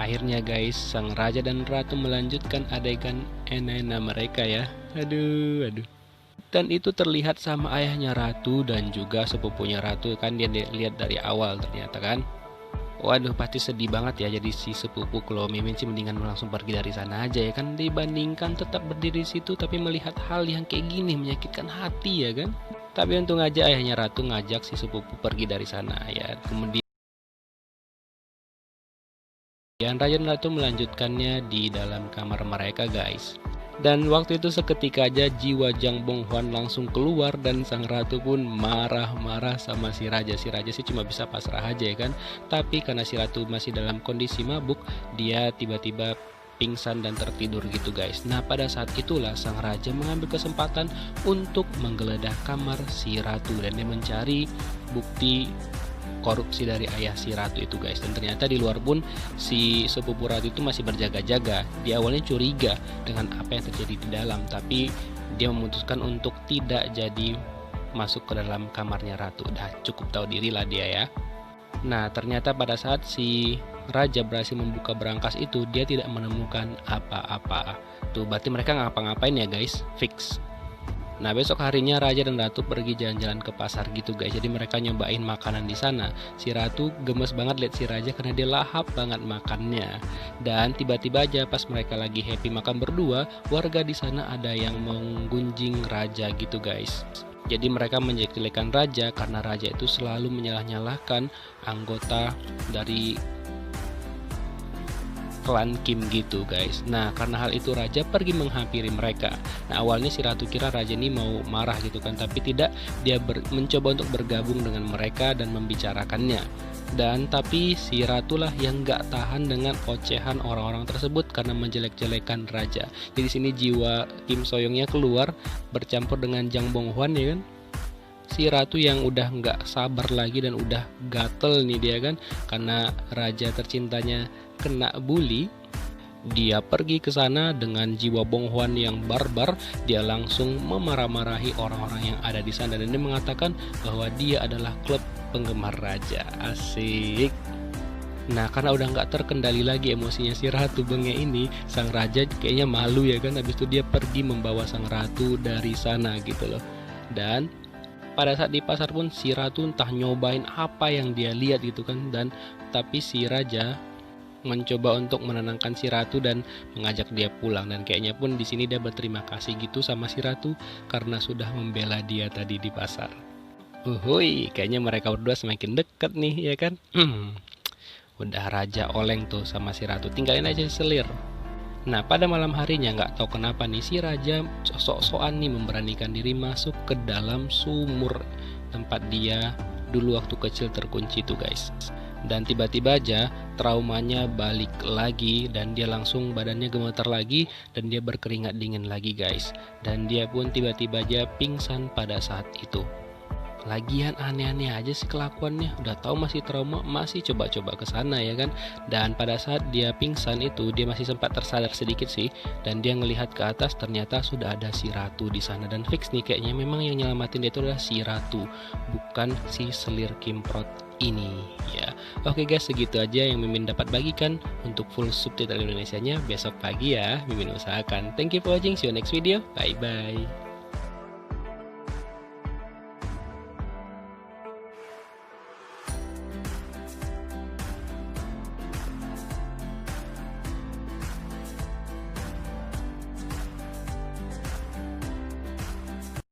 Akhirnya guys, sang raja dan ratu melanjutkan adegan enak mereka ya. Aduh, aduh. Dan itu terlihat sama ayahnya ratu dan juga sepupunya ratu kan, dia lihat dari awal ternyata kan. Waduh, pasti sedih banget ya jadi si sepupu. Kalau Mimin sih mendingan langsung pergi dari sana aja ya kan, dibandingkan tetap berdiri di situ tapi melihat hal yang kayak gini menyakitkan hati ya kan. Tapi untung aja ayahnya ratu ngajak si sepupu pergi dari sana ya. Kemudian raja dan ratu melanjutkannya di dalam kamar mereka guys. Dan waktu itu seketika aja jiwa Jang Bonghuan langsung keluar dan sang ratu pun marah-marah sama si raja. Si raja sih cuma bisa pasrah aja ya kan. Tapi karena si ratu masih dalam kondisi mabuk, dia tiba-tiba pingsan dan tertidur gitu guys. Nah pada saat itulah sang raja mengambil kesempatan untuk menggeledah kamar si ratu dan dia mencari bukti korupsi dari ayah si ratu itu guys. Dan ternyata di luar pun si sepupu ratu itu masih berjaga-jaga. Dia awalnya curiga dengan apa yang terjadi di dalam, tapi dia memutuskan untuk tidak jadi masuk ke dalam kamarnya ratu. Udah cukup tahu diri lah dia ya. Nah ternyata pada saat si raja berhasil membuka berangkas itu, dia tidak menemukan apa-apa. Tuh berarti mereka ngapa-ngapain ya guys, fix. Nah besok harinya raja dan ratu pergi jalan-jalan ke pasar gitu guys. Jadi mereka nyobain makanan di sana. Si ratu gemes banget lihat si raja karena dia lahap banget makannya. Dan tiba-tiba aja pas mereka lagi happy makan berdua, warga di sana ada yang menggunjing raja gitu guys. Jadi mereka menjelek-jelekan raja karena raja itu selalu menyalah-nyalahkan anggota dari klan Kim gitu guys. Nah karena hal itu raja pergi menghampiri mereka. Nah awalnya si ratu kira raja ini mau marah gitu kan, tapi tidak, dia mencoba untuk bergabung dengan mereka dan membicarakannya. Dan tapi si ratu lah yang gak tahan dengan ocehan orang-orang tersebut karena menjelek-jelekan raja. Jadi sini jiwa Kim Soyoungnya keluar bercampur dengan Jang Bonghuan ya kan. Si ratu yang udah nggak sabar lagi dan udah gatel nih dia kan, karena raja tercintanya kena bully. Dia pergi ke sana dengan jiwa Bonghuan yang barbar. Dia langsung memarah-marahi orang-orang yang ada di sana dan dia mengatakan bahwa dia adalah klub penggemar raja. Asik. Nah karena udah nggak terkendali lagi emosinya si ratu benge ini, sang raja kayaknya malu ya kan. Habis itu dia pergi membawa sang ratu dari sana gitu loh. Dan pada saat di pasar pun si ratu entah nyobain apa yang dia lihat gitu kan, dan tapi si raja mencoba untuk menenangkan si ratu dan mengajak dia pulang. Dan kayaknya pun di sini dia berterima kasih gitu sama si ratu karena sudah membela dia tadi di pasar. Uhuy, kayaknya mereka berdua semakin dekat nih ya kan. Udah raja oleng tuh sama si ratu, tinggalin aja selir. Nah pada malam harinya nggak tahu kenapa nih si raja sok-sokan nih memberanikan diri masuk ke dalam sumur tempat dia dulu waktu kecil terkunci tuh guys. Dan tiba-tiba aja traumanya balik lagi dan dia langsung badannya gemetar lagi dan dia berkeringat dingin lagi guys. Dan dia pun tiba-tiba aja pingsan pada saat itu. Lagian aneh-aneh aja sih kelakuannya, udah tahu masih trauma masih coba-coba ke sana ya kan. Dan pada saat dia pingsan itu dia masih sempat tersadar sedikit sih, dan dia ngelihat ke atas ternyata sudah ada si ratu di sana. Dan fix nih kayaknya memang yang nyelamatin dia itu adalah si ratu, bukan si selir Kimprot ini ya. Oke guys, segitu aja yang Mimin dapat bagikan. Untuk full subtitle Indonesianya besok pagi ya Mimin usahakan. Thank you for watching, see you next video, bye bye.